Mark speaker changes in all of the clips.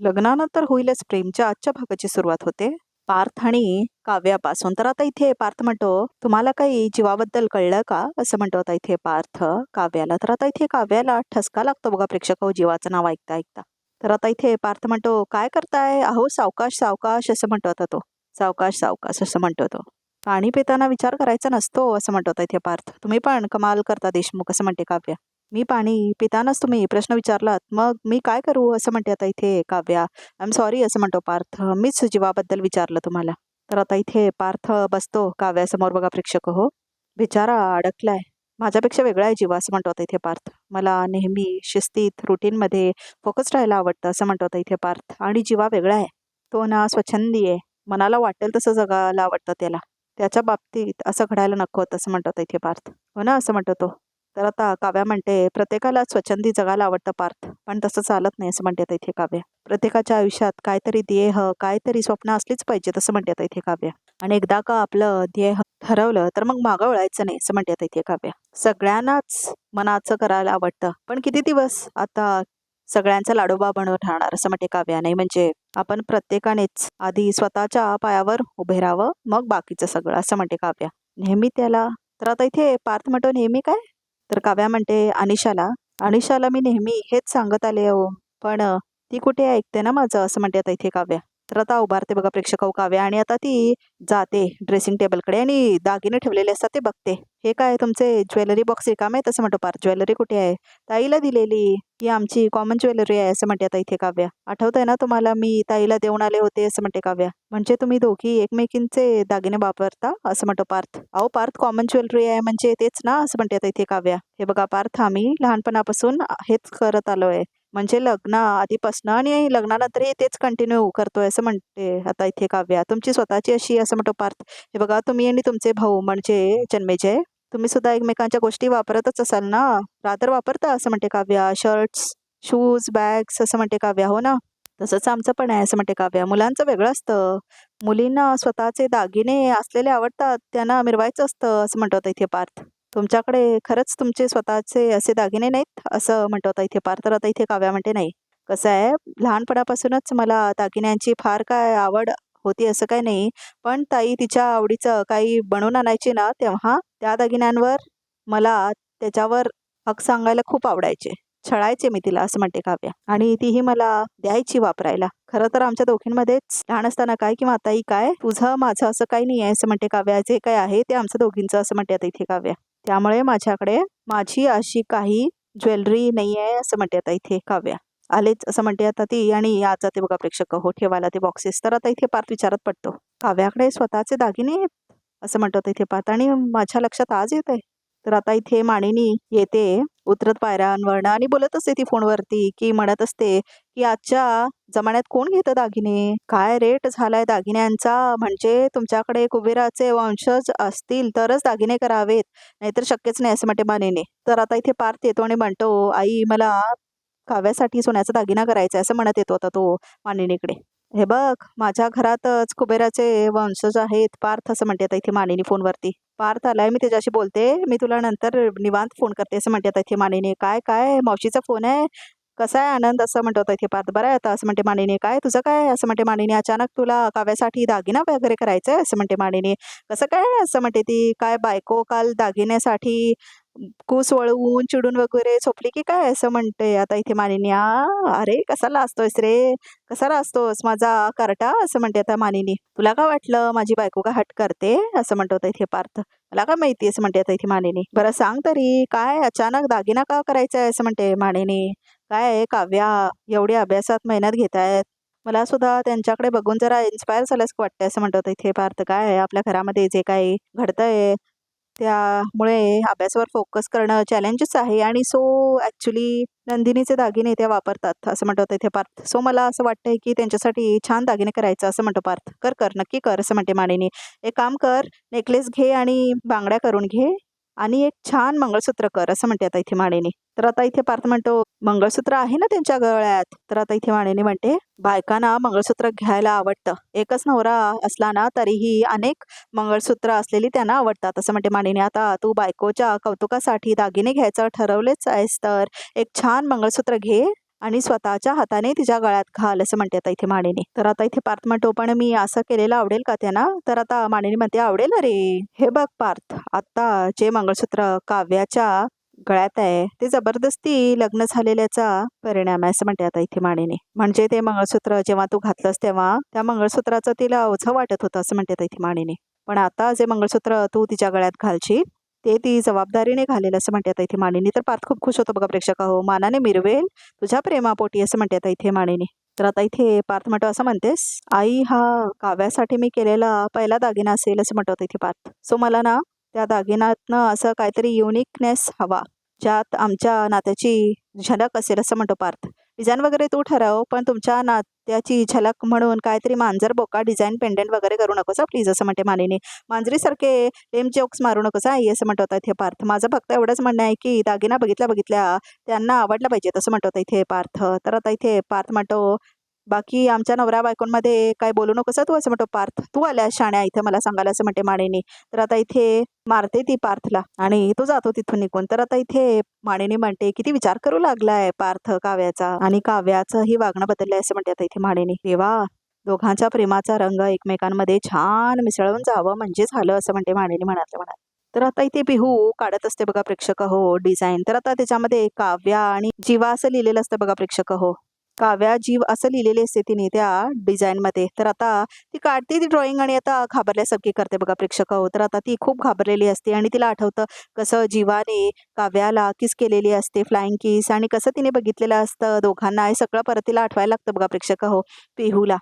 Speaker 1: लग्नानंतर होईलच प्रेमच्या आजच्या भागाची सुरुवात होते पार्थ आणि काव्यापासून. तर आता इथे पार्थ म्हणतो, तुम्हाला काही जीवाबद्दल कळलं का, असं म्हणतो आता इथे पार्थ काव्याला. तर आता इथे काव्याला ठसका लागतो बघा प्रेक्षक जीवाचं नाव ऐकता ऐकता. तर आता इथे पार्थ म्हणतो, काय करताय, अहो सावकाश सावकाश असं म्हणतो आता तो. सावकाश सावकाश असं म्हणतो तो. पाणी पिताना विचार करायचा नसतो असं म्हणतो आता इथे पार्थ. तुम्ही पण कमाल करता देशमुख असं म्हणते काव्या. मी पाणी पितानाच तुम्ही प्रश्न विचारलात, मग मी काय करू असं म्हणते आता इथे काव्या. आय एम सॉरी असं म्हणतो पार्थ, मीच जीवाबद्दल विचारलं तुम्हाला. तर आता इथे पार्थ बसतो काव्यासमोर बघा प्रेक्षक बिचारा अडकलाय. माझ्यापेक्षा वेगळा आहे जीवा असं म्हणतो आता इथे पार्थ. मला नेहमी शिस्तीत रुटीनमध्ये फोकस राहायला आवडतं असं म्हणतो आता इथे पार्थ. आणि जीवा वेगळा आहे, तो ना स्वच्छंदी आहे, मनाला वाटेल तसं जगायला आवडतं त्याला. त्याच्या बाबतीत असं घडायला नको होतं असं म्हणतो आता इथे पार्थ. हो ना असं म्हणतो तो. तर आता काव्या म्हणते, प्रत्येकाला स्वच्छंदी जगायला आवडतं पार्थ, पण तसं चालत नाही असं म्हणते आता इथे काव्या. प्रत्येकाच्या आयुष्यात काहीतरी ध्येय, काहीतरी स्वप्न असलीच पाहिजे असं म्हणते आता इथे काव्या. आणि एकदा का आपलं ध्येय ठरवलं तर मग मागं वळायचं नाही असं म्हणते आता इथे काव्या. सगळ्यांनाच मनाचं करायला आवडतं, पण किती दिवस आता सगळ्यांचा लाडोबा बनवून राहणार असं म्हणते काव्या. नाही म्हणजे आपण प्रत्येकानेच आधी स्वतःच्या पायावर उभे राहावं, मग बाकीचं सगळं असं म्हणते काव्या. नेहमी त्याला. तर आता इथे पार्थ म्हणतो, नेहमी काय. तर काव्या म्हणते, अनिशाला. अनिशाला मी नेहमी हेच सांगत आले हो, पण ती कुठे ऐकते ना माझं असं म्हणते आता इथे काव्या. तर आता उभारते बघा प्रेक्षक काव्या, आणि आता ती जाते ड्रेसिंग टेबलकडे आणि दागिने ठेवलेले असतात ते बघते. हे काय तुमचे ज्वेलरी बॉक्स रिकामे आहे तसं म्हणतो पार्थ. ज्वेलरी कुठे आहे, ताईला दिलेली, ही आमची कॉमन ज्वेलरी आहे असं म्हणते आता इथे काव्या. आठवतंय ना तुम्हाला, मी ताईला देऊन आले होते असं म्हणते काव्या. म्हणजे तुम्ही दोघी एकमेकींचे दागिने वापरता असं म्हणतो पार्थ. अहो पार्थ, कॉमन ज्वेलरी आहे म्हणजे तेच ना असं म्हणते आता इथे काव्या. हे बघा पार्थ, आम्ही लहानपणापासून हेच करत आलोय, म्हणजे लग्न आधीपासून आणि लग्नानंतरही तेच कंटिन्यू करतोय असं म्हणते आता इथे काव्या. तुमची स्वतःची अशी असं म्हणतो पार्थ. हे बघा, तुम्ही आणि तुमचे भाऊ म्हणजे जन्मेजय, तुम्ही सुद्धा एकमेकांच्या गोष्टी वापरतच असाल ना, रात्र वापरता असं म्हणते काव्या. शर्ट्स, शूज, बॅग्स असं म्हणते काव्या. हो ना, तसंच आमचं पण आहे असं म्हणते काव्या. मुलांचं वेगळं असतं, मुलींना स्वतःचे दागिने असलेले आवडतात, त्यांना मिरवायचं असतं असं म्हणतो इथे पार्थ. तुमच्याकडे खरंच तुमचे स्वतःचे असे दागिने नाहीत असं म्हणतो आता इथे पार्थ. तर आता इथे काव्या म्हणते, नाही, कसं आहे, लहानपणापासूनच मला दागिन्यांची फार काय आवड होती असं काही नाही, पण ताई तिच्या आवडीचं काही बनवून आणायची ना, तेव्हा त्या दागिन्यांवर मला त्याच्यावर हक सांगायला खूप आवडायचे, छळायचे मी तिला असं म्हणते काव्या. आणि तीही मला द्यायची वापरायला. खरं तर आमच्या दोघींमध्येच लहान असताना काय किंवा आताही काय, तुझं माझं असं काही नाही आहे असं म्हणते काव्या. जे काय आहे ते आमचं दोघींचं असं म्हणते आता इथे काव्या. त्यामुळे माझ्याकडे माझी अशी काही ज्वेलरी नाही आहे असं म्हणते आता इथे काव्या. आलेच असं म्हणते आता ती, आणि आज जाते बघा प्रेक्षक ठेवायला ते बॉक्सेस. तर आता इथे पार्थ विचारत पडतो, काव्याकडे स्वतःचे दागिने आहेत असं म्हणतो इथे पार्थ, आणि माझ्या लक्षात आज येत आहे. तर आता इथे मानिनी येते उतरत पायऱ्यांवरनं आणि बोलत असते ती फोनवरती, की म्हणत असते की आजच्या जमान्यात कोण घेतं दागिने, काय रेट झालाय दागिन्यांचा, म्हणजे तुमच्याकडे कुबेराचे वंशज असतील तरच दागिने करावेत, नाहीतर शक्यच नाही असं म्हणते मानिनी. तर आता इथे पार्थ येतो आणि म्हणतो, आई मला काव्यासाठी सोन्याचा दागिना करायचा आहे असं म्हणत येतो आता तो मानिनीकडे. हे बघ, माझ्या घरातच कुबेराचे वंशज आहेत पार्थ असं म्हणते आता इथे मानिनी फोनवरती. पार्थ आलाय, मी त्याच्याशी बोलते, मी तुला नंतर निवांत फोन करते असं म्हणते आता इथे मानिनी. काय काय मावशीचा फोन आहे, कसा आहे आनंद असं म्हणतो आता इथे पार्थ. बरं आहे आता असं म्हणते मानिनी. काय तुझं काय असं म्हणते मानिनी. अचानक तुला काव्यासाठी दागिना वगैरे करायचं आहे असं म्हणते मानिनी. कसं काय असं म्हणते ती. काय बायको काल दागिन्यासाठी कूस वळवून चिडून वगैरे झोपली की काय असं म्हणते आता इथे मानिनी. अरे कसा लाजतोयस रे, कसा लाजतोस माझा करटा असं म्हणते आता मानिनी. तुला काय वाटलं माझी बायको का हट करते असं म्हणतो आता इथे पार्थ. मला काय माहिती असं म्हणते आता इथे मानिनी. बरं सांग तरी, काय अचानक दागिना का करायचा आहे असं म्हणते मानिनी. काय आहे काव्या, एवढी अभ्यासात मेहनत घेत आहेत, मला सुद्धा त्यांच्याकडे बघून जरा इन्स्पायर झाल्यास वाटतंय असं म्हणतो इथे पार्थ. काय आहे, आपल्या घरामध्ये जे काही घडतंय त्यामुळे अभ्यासावर फोकस करणं चॅलेंजेस आहे, आणि सो ॲक्च्युली नंदिनीचे दागिने त्या वापरतात असं म्हणतो इथे पार्थ. सो मला असं वाटतंय की त्यांच्यासाठी छान दागिने करायचं असं म्हणतो पार्थ. कर कर नक्की कर असं म्हणते मानिनी. एक काम कर, नेकलेस घे आणि बांगड्या करून घे, आणि एक छान मंगळसूत्र कर असं म्हणते आता इथे मानिनी. तर आता इथे पार्थ म्हणतो, मंगळसूत्र आहे ना त्यांच्या गळ्यात. तर आता इथे मानिनी म्हणते, बायकांना मंगळसूत्र घ्यायला आवडतं, एकच नवरा असला ना तरीही अनेक मंगळसूत्र असलेली त्यांना आवडतात असं म्हणते मानिनी. आता तू बायकोच्या कौतुकासाठी दागिने घ्यायचं ठरवलेच आहेस तर एक छान मंगळसूत्र घे आणि स्वतःच्या हाताने तिच्या गळ्यात घाल असं म्हणते आता इथे माणिनी. तर आता इथे पार्थ म्हणतो पण मी असं केलेलं आवडेल का त्यांना? तर आता माणिनी म्हणते आवडेल रे. हे बघ पार्थ, आता जे मंगळसूत्र काव्याच्या गळ्यात आहे ते जबरदस्ती लग्न झालेल्याचा परिणाम आहे असं म्हणते आता इथे माणिनी. म्हणजे ते मंगळसूत्र जेव्हा तू घातलंस तेव्हा त्या मंगळसूत्राचं तिला ओझं वाटत होतं असं म्हणते आता इथे माणिनी. पण आता जे मंगळसूत्र तू तिच्या गळ्यात घालशील ते ती जबाबदारीने घालेल असं म्हणते आता इथे माणिनी. तर पार्थ खूप खुश होतो बघा प्रेक्षक हो. मानाने मिरवेल तुझ्या प्रेमापोटी असं म्हणते आता इथे माणिनी. तर आता इथे पार्थ म्हणतो असं म्हणतेस आई हा काव्यासाठी मी केलेला पहिला दागिना असेल असं म्हणतो आता इथे पार्थ. सो मला ना त्या दागिन्यातनं असं काहीतरी युनिकनेस हवा ज्यात आमच्या नात्याची झलक असेल असं म्हणतो पार्थ. डिझाईन वगैरे तू ठरव पण तुमच्या नात्याची झलक म्हणून काहीतरी मांजर बोका डिझाईन पेंडंट वगैरे करू नकोस प्लीज असं म्हणते मानिनी. मांजरीसारखे लेम जोक्स मारू नकोस आई असं म्हणतो होता इथे पार्थ. माझं फक्त एवढंच म्हणणं आहे की दागिना बघितल्या त्यांना आवडला पाहिजे असं म्हणतो होता इथे पार्थ. तर आता इथे पार्थ म्हणतो बाकी आमच्या नवरा बायकोंमध्ये काय बोलू नकोस तू असं म्हणतो पार्थ. तू आल्या शाण्या इथे मला सांगायला असं म्हणते माणिनी. तर आता इथे मारते ती पार्थला आणि तो जातो तिथून निघून. तर आता इथे माणिनी म्हणते किती विचार करू लागलाय पार्थ काव्याचा आणि काव्याचं ही वागणं बदललंय असं म्हणते आता इथे माणिनी. तेव्हा दोघांच्या प्रेमाचा रंग एकमेकांमध्ये छान मिसळून जावं म्हणजे झालं असं म्हणते माणिनी मनातल्या मनात. तर आता इथे पिहू काढत असते बघा प्रेक्षक हो डिझाईन. तर आता त्याच्यामध्ये काव्या आणि जीवा असं लिहिलेलं असतं बघा प्रेक्षक हो. काव्या जीव असं लिहिलेले असते तिने त्या डिझाईनमध्ये. तर आता ती काढते ती ड्रॉइंग आणि आता घाबरल्यासारखी करते बघा प्रेक्षक हो. तर आता ती खूप घाबरलेली असते आणि तिला आठवतं कसं जीवाने काव्याला किस केलेली असते फ्लाइंग किस आणि कसं तिने बघितलेलं असतं दोघांना. हे सगळं परत तिला आठवायला लागतं बघा प्रेक्षक हो पिहूला.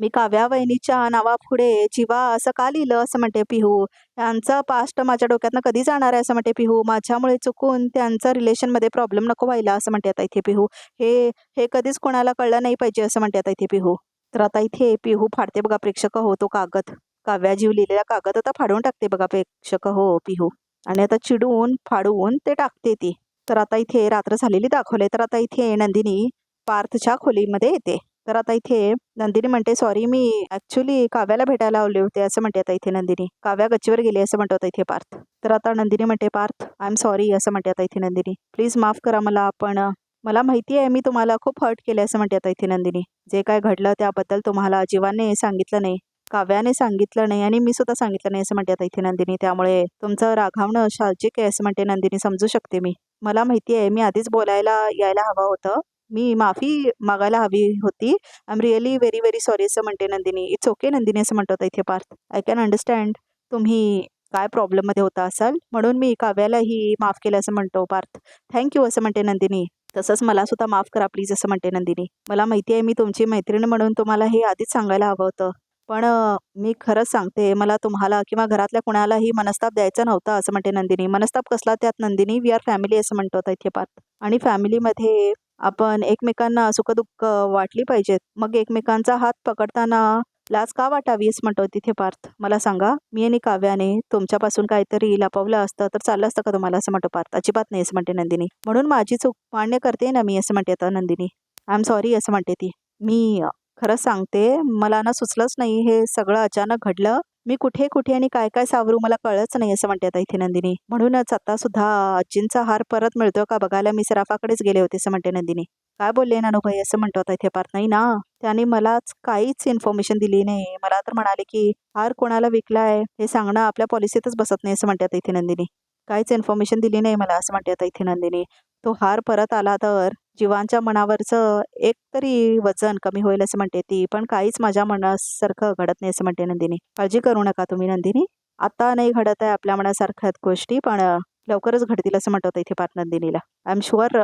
Speaker 1: मी काव्या वहिनीच्या नावापुढे जीवा असं का लिहिलं असं म्हणते पिहू. त्यांचं पास्ट माझ्या डोक्यातनं कधी जाणार आहे असं म्हणते पिहू. माझ्यामुळे चुकून त्यांचं रिलेशनमध्ये प्रॉब्लेम नको व्हायला असं म्हणते आता इथे पिहू. हे हे कधीच कोणाला कळलं नाही पाहिजे असं म्हणते आता इथे पिहू. तर आता इथे पिहू फाडते बघा प्रेक्षक हो तो कागद. काव्या जीव लिहिलेला कागद आता फाडून टाकते बघा प्रेक्षक हो पिहू. आणि आता चिडून फाडून ते टाकते ती. तर आता इथे रात्र झालेली दाखवले. तर आता इथे नंदिनी पार्थच्या खोलीमध्ये येते. तर आता इथे नंदिनी म्हणते सॉरी मी ऍक्च्युली काव्याला भेटायला आले होते असं म्हणते आता इथे नंदिनी. काव्या गच्चीवर गेली असं म्हणतो आता इथे पार्थ. तर आता नंदिनी म्हणते पार्थ आय एम सॉरी असं म्हणते आता इथे नंदिनी. प्लीज माफ करा मला पण मला माहिती आहे मी तुम्हाला खूप हर्ट केले असं म्हणते आता इथे नंदिनी. जे काय घडलं त्याबद्दल तुम्हाला जीवाने सांगितलं नाही काव्याने सांगितलं नाही आणि मी सुद्धा सांगितलं नाही असं म्हणते आता इथे नंदिनी. त्यामुळे तुमचं रागावणं साहजिक आहे असं म्हणते नंदिनी. समजू शकते मी. मला माहिती आहे मी आधीच बोलायला यायला हवं होतं. मी माफी मागायला हवी होती. I am really very very sorry असं म्हणते नंदिनी. इट्स ओके नंदिनी असं म्हणतो आता इथे पार्थ. आय कॅन अंडरस्टँड तुम्ही काय प्रॉब्लेममध्ये होता असाल म्हणून मी काव्यालाही माफ केलं असं म्हणतो पार्थ. थँक्यू असं म्हणते नंदिनी. तसंच मला सुद्धा माफ करा प्लीज असं म्हणते नंदिनी. मला माहिती आहे मी तुमची मैत्रीण म्हणून तुम्हाला हे आधीच सांगायला हवं होतं. पण मी खरंच सांगते मला तुम्हाला किंवा घरातल्या कुणालाही मनस्ताप द्यायचा नव्हता असं म्हणते नंदिनी. मनस्ताप कसला त्यात नंदिनी वी आर फॅमिली असं म्हणतो आता इथे पार्थ. आणि फॅमिलीमध्ये आपण एकमेकांना सुखदुःख वाटली पाहिजेत. मग एकमेकांचा हात पकडताना लाज का वाटावी असं म्हणतो तिथे पार्थ. मला सांगा मी आणि काव्याने तुमच्यापासून काहीतरी लपवलं असतं तर चाललं असतं का तुम्हाला असं म्हणतो पार्थ. अजिबात नाही असं म्हणते नंदिनी. म्हणून माझी चूक मान्य करते ना मी असं म्हणते आता नंदिनी. आय एम सॉरी असं म्हणते ती. मी खरंच सांगते मला ना सुचलंच नाही हे सगळं अचानक घडलं. मी कुठे कुठे आणि काय काय सावरू मला कळलंच नाही असं म्हणते आता इथे नंदिनी. म्हणूनच आता सुद्धा आजींचा हार परत मिळतो का बघायला मी सराफाकडेच गेले होते असं म्हणते नंदिनी. काय बोलले नानूभाई असं म्हणतो आता इथे पार्थ. नाही ना त्याने मलाच काहीच इन्फॉर्मेशन दिली नाही. मला तर म्हणाले की हार कोणाला विकलाय हे सांगणं आपल्या पॉलिसीतच बसत नाही असं म्हणते आता इथे नंदिनी. काहीच इन्फॉर्मेशन दिली नाही मला असं म्हणते आता इथे नंदिनी. तो हार परत आला तर जीवांच्या मनावरचं एक तरी वजन कमी होईल असं म्हणते ती. पण काहीच माझ्या मनासारखं घडत नाही असं म्हणते नंदिनी. काळजी करू नका तुम्ही नंदिनी. आता नाही घडत आहे आपल्या मनासारख्यात गोष्टी पण लवकरच घडतील असं म्हणतो इथे पार्थ नंदिनीला. आय एम शुअर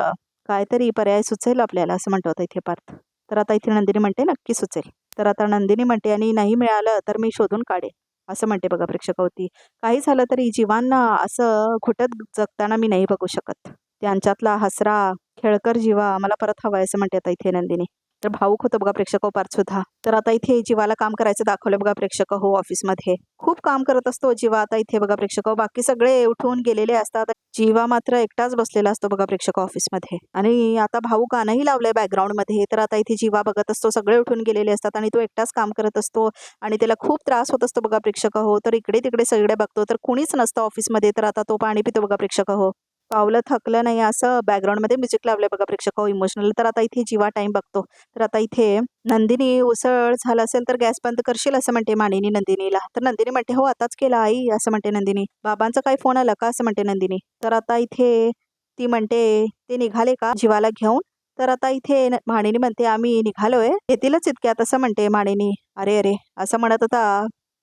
Speaker 1: काहीतरी पर्याय सुचेल आपल्याला असं म्हणतो इथे पार्थ. तर आता इथे नंदिनी म्हणते नक्की सुचेल. तर आता नंदिनी म्हणते आणि नाही मिळालं तर मी शोधून काढेन असं म्हणते बघा प्रेक्षक होती. काही झालं तरी जीवांना असं घुटत जगताना मी नाही बघू शकत. त्यांच्यातला हसरा खेळकर जीवा मला परत हवाय असं म्हणते आता इथे नंदिनी. तर भाऊक होतं बघा प्रेक्षक पार्थ सुद्धा. तर आता इथे जीवाला काम करायचं दाखवलं बघा प्रेक्षक हो ऑफिसमध्ये. खूप काम करत असतो जीवा आता इथे बघा प्रेक्षक. बाकी सगळे उठून गेलेले असतात. जीवा मात्र एकटाच बसलेला असतो बघा प्रेक्षक ऑफिसमध्ये. आणि आता भाऊ गाणंही लावलंय बॅकग्राऊंडमध्ये. तर आता इथे जीवा बघत असतो सगळे उठून गेलेले असतात आणि तो एकटाच काम करत असतो आणि त्याला खूप त्रास होत असतो बघा प्रेक्षक हो. तर इकडे तिकडे सगळे बघतो तर कुणीच नसतं ऑफिसमध्ये. तर आता तो पाणी पितो बघा प्रेक्षक हो. पावलं थकलं नाही असं बॅकग्राऊंडमध्ये म्युझिक लावलंय बघा प्रेक्षक इमोशनल. तर आता इथे जीवा टाइम बघतो. तर आता इथे नंदिनी उसळ झाला असेल तर गॅस बंद करशील असं म्हणते मानिनी नंदिनीला. तर नंदिनी म्हणते हो आताच केला आई असं म्हणते नंदिनी. बाबांचा काही फोन आला का असं म्हणते नंदिनी. तर आता इथे ती म्हणते ते निघाले का जीवाला घेऊन. तर आता इथे मानिनी म्हणते आम्ही निघालोय येतीलच इतक्यात असं म्हणते मानिनी. अरे अरे असं म्हणत होता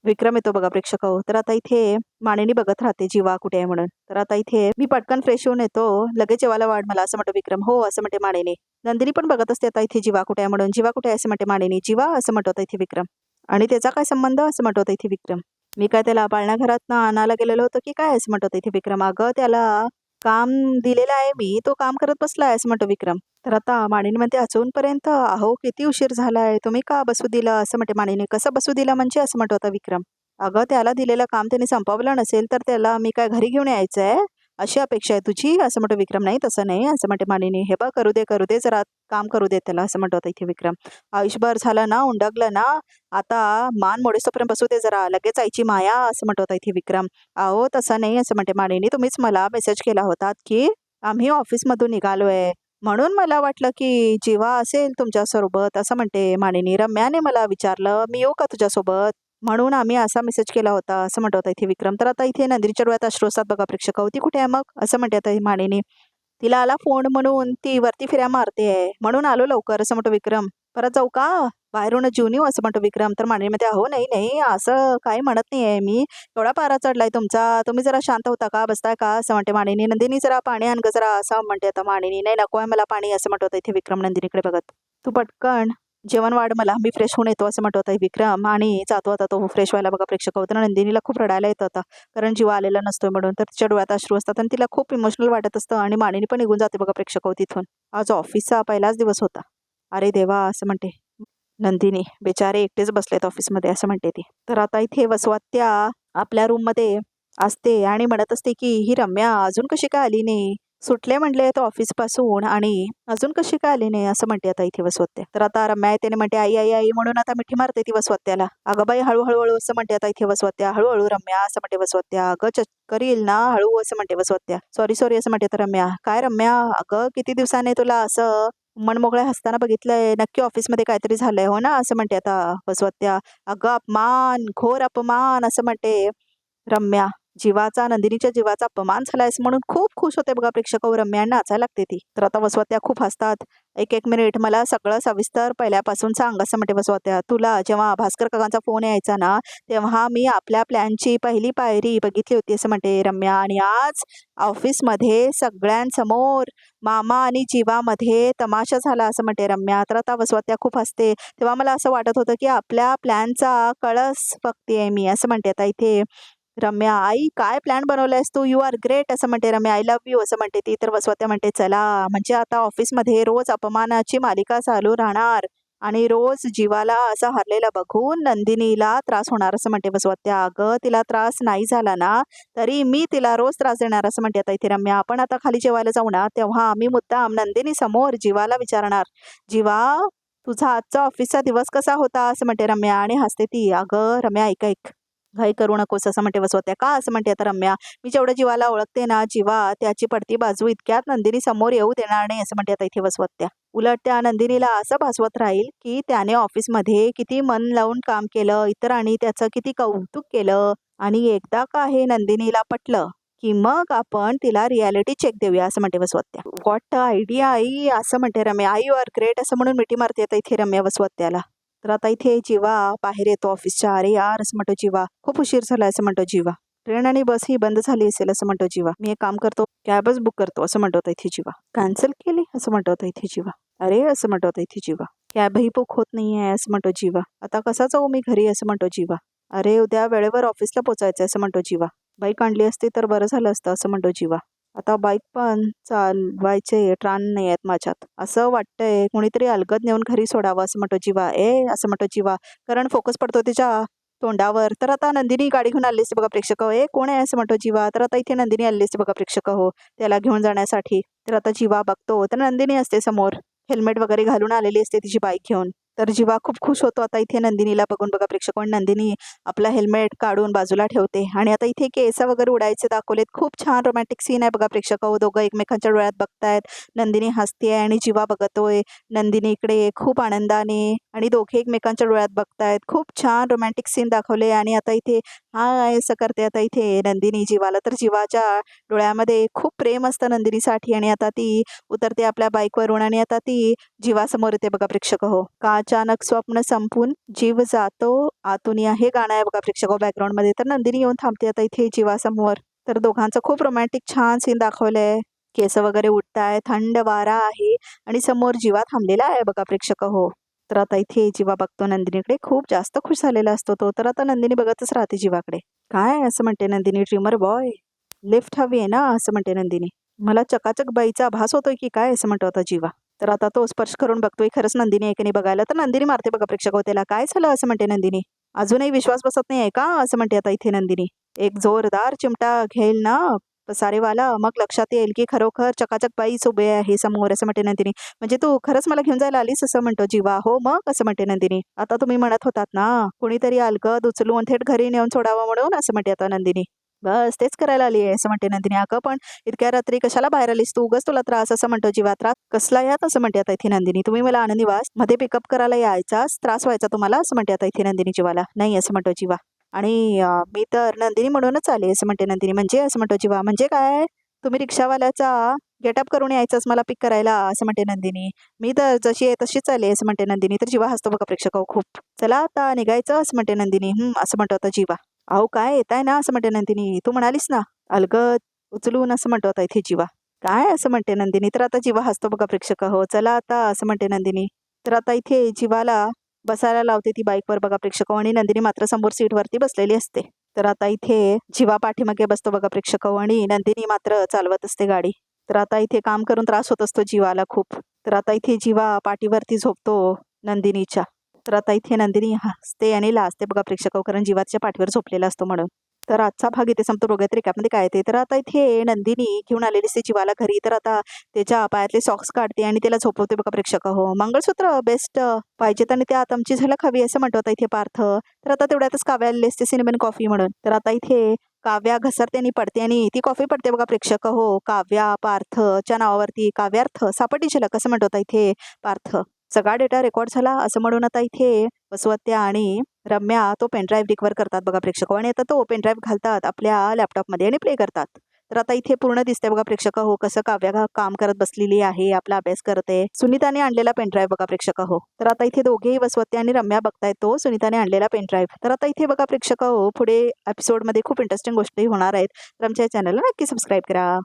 Speaker 1: विक्रम येतो बघा प्रेक्षक तर आता इथे मानिनी बघत राहते जीवा कुठे आहे म्हणून. तर आता इथे मी पटकन फ्रेश होऊन येतो लगेच जेवायला वाढ मला असं म्हणतो विक्रम. हो असं म्हणते मानिनी. नंदिनी पण बघत असते आता इथे जीवा कुठे आहे म्हणून. जीवा कुठे आहे असं म्हणते मानिनी. जीवा असं म्हणतो आता इथे विक्रम. आणि त्याचा काय संबंध असं म्हणतो आता इथे विक्रम. मी काय त्याला पाळण्याघरात आणायला गेलेलो होतो की काय असं म्हणतो आता इथे विक्रम. अगं त्याला काम दिलेलं आहे मी तो काम करत बसलाय असं म्हणतो विक्रम. तर आता मानिनी म्हणते अजूनपर्यंत अहो किती उशीर झालाय तुम्ही का बसू दिलं असं म्हणते मानिनी. कसं बसू दिलं म्हणजे असं म्हणतो आता विक्रम. अगं त्याला दिलेलं काम त्याने संपवलं नसेल तर त्याला मी काय घरी घेऊन यायचं आहे अशी अपेक्षा आहे तुझी असं म्हणतो विक्रम. नाही तसं नाही असं म्हणते मानिनी. हे बघ करू दे जरा काम करू दे त्याला असं म्हणतो आता इथे विक्रम. आयुष्यभर झालं ना उंडगलं ना आता मान मोडेस्तोपर्यंत बसू दे जरा लगेच आईची माया असं म्हणतो आता इथे विक्रम. अहो तसं नाही असं म्हणते मानिनी. तुम्हीच मला मेसेज केला होता की आम्ही ऑफिसमधून निघालोय म्हणून मला वाटलं की जीवा असेल तुमच्यासोबत असं म्हणते मानिनी. रम्याने मला विचारलं मी येऊ का तुझ्यासोबत म्हणून आम्ही असा मेसेज केला होता असं म्हणतो आता इथे विक्रम. तर आता इथे नंदिनीच्या डोळ्यात अश्रू असतात बघा प्रेक्षक. ती कुठे आहे मग असं म्हणते आता ही मानिनी. तिला आला फोन म्हणून ती वरती फिर्या मारते म्हणून आलो लवकर असं म्हणतो विक्रम. परत जाऊ का बाहेरूनच जेवून येऊ असं म्हणतो विक्रम. तर मानिनी म्हणते अहो नाही नाही असं काही म्हणत नाहीये मी. एवढा पारा चढलाय तुमचा तुम्ही जरा शांत होता का बसताय का असं म्हणते मानिनी. नंदिनी जरा पाणी आण ग जरा असं म्हणते आता मानिनी. नाही नको आहे मला पाणी असं म्हणतो आता इथे विक्रम नंदिनीकडे बघत. तू पटकन जेवण वाढ मला मी फ्रेश होऊन येतो असं म्हणतो आता विक्रम. आणि जातो आता तो फ्रेश व्हायला बघा प्रेक्षक. तर नंदिनीला खूप रडायला येतं आता कारण जीवा आलेला नसतोय म्हणून. तर तिच्या डोळ्यात अश्रू असतात आणि तिला खूप इमोशनल वाटत असतं. आणि मानिनी पण निघून जाते बघा प्रेक्षक तिथून. आज ऑफिसचा पहिलाच दिवस होता. अरे देवा असं म्हणते नंदिनी. बेचारे एकटेच बसलेत ऑफिसमध्ये असं म्हणते ती. तर आता इथे वसवात्या आपल्या रूममध्ये असते आणि म्हणत असते की ही रम्या अजून कशी काय आली नाही. सुटले म्हणले तो ऑफिस पासून आणि अजून कशी काय आली नाही असं म्हणते आता इथे वसवत्या. तर आता रम्या त्याने म्हणते आई आई आई म्हणून आता मिठी मारते ती वसवत्याला. अगं बाई हळूहळू असं म्हणते आता इथे वसवत्या. हळूहळू रम्या असं म्हणते वसवत्या. अगं करील ना हळू असं म्हणते वसवत्या. सॉरी सॉरी असं म्हणते तर रम्या. काय रम्या अगं किती दिवसाने तुला असं मनमोकळ्या हसताना बघितलंय नक्की ऑफिसमध्ये काहीतरी झालंय हो ना असं म्हणते आता वसवत्या. अगं अपमान घोर अपमान असं म्हणते रम्या. जीवाचा नंदिनीच्या जीवाचा अपमान झालायस म्हणून खूप खुश होते बघा प्रेक्षक रम्या नाचायला लागते ती. तर आता वसवत्या खूप हसतात. एक मिनिट मला सगळं सविस्तर पहिल्यापासून सांग असं म्हणते वसवत्या. तुला जेव्हा भास्कर काकांचा फोन यायचा ना तेव्हा मी आपल्या प्लॅनची पहिली पायरी बघितली होती असं म्हणते रम्या. आणि आज ऑफिसमध्ये सगळ्यांसमोर मामा आणि जीवामध्ये तमाशा झाला असं म्हणते रम्या. तर आता वसवत्या खूप हसते. तेव्हा मला असं वाटत होतं की आपल्या प्लॅनचा कळस बघतेय मी असं म्हणते आता इथे रम्या. आई काय प्लॅन बनवलायस तू यू आर ग्रेट असं म्हणते रम्या. आय लव्ह यू असं म्हणते ती. तर वसवत्या म्हणते चला म्हणजे आता ऑफिसमध्ये रोज अपमानाची मालिका चालू राहणार आणि रोज जीवाला असा हरलेला बघून नंदिनीला त्रास होणार असं म्हणते वसवत्या. अगं तिला त्रास नाही झाला ना तरी मी तिला रोज त्रास देणार असं म्हणते आता इथे रम्या. आपण आता खाली जेवायला जाऊ ना तेव्हा आम्ही मुद्दाम नंदिनी समोर जीवाला विचारणार जीवा तुझा आजचा ऑफिसचा दिवस कसा होता असं म्हणते रम्या. आणि हसते ती. अगं रम्या ऐक घाई करू नकोस असं म्हणते वसवत्या. का असं म्हणते आता रम्या. मी जेवढं जीवाला ओळखते ना जीवा त्याची पडती बाजू इतक्यात नंदिनी समोर येऊ देणार नाही असं म्हणते आता इथे वसवत्या. उलट त्या नंदिनीला असं भासवत राहील की त्याने ऑफिसमध्ये किती मन लावून काम केलं इतरांनी त्याचं किती कौतुक केलं आणि एकदा का हे नंदिनीला पटलं की मग आपण तिला रियालिटी चेक देऊया असं म्हणते वसवत्या. व्हॉट आयडिया आई असं म्हणते रम्या. आई यू आर ग्रेट असं म्हणून मिठी मारते आता इथे रम्या वसवत्याला. तर आता इथे जीवा बाहेर येतो ऑफिसच्या. अरे यार असं म्हणतो जीवा खूप उशीर झाला असं म्हणतो जीवा. ट्रेन आणि बस ही बंद झाली असेल असं म्हणतो जीवा. मी एक काम करतो कॅबच बुक करतो असं म्हणतो आता इथे जीवा. कॅन्सल केली असं म्हणतो आता इथे जीवा. अरे असं म्हणतो आता इथे जीवा. कॅबही बुक होत नाहीये असं म्हणतो जीवा. आता कसा जाऊ मी घरी असं म्हणतो जीवा. अरे उद्या वेळेवर ऑफिसला पोचायचं असं म्हणतो जीवा. बाईक आणली असती तर बरं झालं असतं असं म्हणतो जीवा. आता बाईक पण चालवायचे ट्रान नाही आहेत माझ्यात असं वाटतंय कोणीतरी अलगद नेऊन घरी सोडावं असं म्हणतो जीवा. असं म्हणतो जीवा कारण फोकस पडतो तिच्या तोंडावर. तर आता नंदिनी गाडी घेऊन आली असते बघा प्रेक्षक. कोण आहे असं म्हणतो जीवा. तर आता इथे नंदिनी आली असते बघा प्रेक्षक त्याला घेऊन जाण्यासाठी. तर आता जीवा बघतो तर नंदिनी असते समोर हेल्मेट वगैरे घालून आलेली असते तिची बाईक घेऊन. तर जीवा खूप खुश होतो आता इथे नंदिनीला बघून बघा प्रेक्षक. नंदिनी आपला हेल्मेट काढून बाजूला ठेवते आणि आता इथे केस वगैरे उडायचे दाखवलेत. खूप छान रोमॅन्टिक सीन आहे बघा प्रेक्षक. दोघं एकमेकांच्या डोळ्यात बघतायत. नंदिनी हसतेय आणि जीवा बघतोय नंदिनी इकडे खूप आनंदाने आणि दोघे एकमेकांच्या डोळ्यात बघतायत. खूप छान रोमॅन्टिक सीन दाखवले आणि आता इथे असं करते आता इथे नंदिनी जीवाला. तर जीवाच्या डोळ्यामध्ये खूप प्रेम असतं नंदिनीसाठी आणि आता ती उतरते आपल्या बाईकवरून आणि आता ती जीवासमोर येते बघा प्रेक्षक. का अचानक स्वप्न संपून जीव जातो आतून, हे गाणं आहे बघा प्रेक्षक बॅकग्राऊंड मध्ये. तर नंदिनी येऊन थांबते आता इथे जीवासमोर. तर दोघांचं खूप रोमॅन्टिक छान सीन दाखवलंय. केस वगैरे उठताय, थंड वारा आहे आणि समोर जीवा थांबलेला आहे बघा प्रेक्षक. तर आता इथे जीवा बघतो नंदिनीकडे. खूप जास्त खुश झालेला असतो तो. तर आता नंदिनी बघतच राहते जीवाकडे. काय असं म्हणते नंदिनी, ड्रीमर बॉय लिफ्ट हवी आहे ना असं म्हणते नंदिनी. मला चकाचक बाईचा आभास होतोय की काय असं म्हणतो आता जीवा. तर आता तो स्पर्श करून बघतोय खरंच नंदिनी आहे की नाही बघायला. तर नंदिनी मारते बघा प्रेक्षक त्याला. काय झालं असं म्हणते नंदिनी. अजूनही विश्वास बसत नाही आहे का असं म्हणते आता इथे नंदिनी. एक जोरदार चिमटा घेईल ना पसारेवाला, मग लक्षात येईल की खरोखर चकाचक बाईच उभे आहे समोर असं म्हणते नंदिनी. म्हणजे तू खरंच मला घेऊन जायला आलीस असं म्हणतो जीवा. हो मग असं म्हणते नंदिनी. आता तुम्ही म्हणत होतात ना कुणीतरी अलगद उचलून थेट घरी नेऊन सोडावं म्हणून असं म्हणते आता नंदिनी. बस तेच करायला आली आहे असं म्हणते नंदिनी. अगं पण इतक्या रात्री कशाला बाहेर आलीस तू, उगाच तुला त्रास असं म्हणतो जीवा. त्रास कसला यात असं म्हणते आता इथे नंदिनी. तुम्ही मला आनंद निवास मध्ये पिकअप करायला यायचाच, त्रास व्हायचा तुम्हाला असं म्हणते आता इथे नंदिनी जीवाला. नाही असं म्हणतो जीवा. आणि मी तर नंदिनी म्हणूनच आले असं म्हणते नंदिनी. म्हणजे असं म्हणतो जीवा. म्हणजे काय, तुम्ही रिक्षावाल्याचा गेटअप करून यायचंच मला पिक करायला असं म्हणते नंदिनी. मी तर जशी आहे तशीच आले असं म्हणते नंदिनी. तर जीवा हसतो बघा प्रेक्षक खूप. चला आता निघायचं असं म्हणते नंदिनी. असं म्हणतो आता जीवा. अहो काय येताय ना असं म्हणते नंदिनी. तू म्हणालीस ना अलगद उचलून असं म्हणतो आता इथे जीवा. काय असं म्हणते नंदिनी. तर आता जीवा हसतो बघा प्रेक्षक. हो चला आता असं म्हणते नंदिनी. तर आता इथे जीवाला बसायला लावते ती बाईकवर बघा प्रेक्षक आणि नंदिनी मात्र समोर सीटवरती बसलेली असते. तर आता इथे जीवा पाठीमागे बसतो बघा प्रेक्षक आणि नंदिनी मात्र चालवत असते गाडी. तर आता इथे काम करून त्रास होत असतो जीवाला खूप. तर आता इथे जीवा पाठीवरती झोपतो नंदिनीच्या. तर आता इथे नंदिनी हसते आणि लाजते बघा प्रेक्षक कारण जीवाच्या पाठीवर झोपलेला असतो म्हणून. तर आजचा भाग इथे संपतो. बघत रिकामध्ये काय ते. तर आता इथे नंदिनी घेऊन आलेली असते जीवाला घरी. तर आता त्याच्या पायातले सॉक्स काढते आणि त्याला झोपवते बघा प्रेक्षक. हो मंगळसूत्र बेस्ट पाहिजेत आणि त्यात आमची झलक हवी असं म्हणतो आता इथे पार्थ. तर आता तेवढ्यातच काव्या आलेली असते सिनेमन कॉफी म्हणून. तर आता इथे काव्या घसरते आणि पडते आणि ती कॉफी पडते बघा प्रेक्षक. हो काव्या पार्थच्या नावावरती काव्यार्थ सापटी झलक असं म्हणतो आता इथे पार्थ. सगळा डेटा रेकॉर्ड झाला असं म्हणून आता इथे वसवत्या आणि रम्या तो पेनड्राईव्ह रिकवर करतात बघा प्रेक्षक आणि आता तो पेनड्राईव्ह घालतात आपल्या लॅपटॉपमध्ये आणि प्ले करतात. तर आता इथे पूर्ण दिसते बघा प्रेक्षक. हो कसं काव्या काम करत बसलेली आहे, आपला अभ्यास करते. सुनीताने आणलेला पेनड्राईव्ह बघा प्रेक्षक. हो तर आता इथे दोघेही वसवत्या आणि रम्या बघतायत तो सुनीताने आणलेला पेनड्राईव्ह. तर आता इथे बघा प्रेक्षक. हो पुढे एपिसोडमध्ये खूप इंटरेस्टिंग गोष्टी होणार आहेत. तर आमच्या चॅनलला नक्की सबस्क्राईब करा.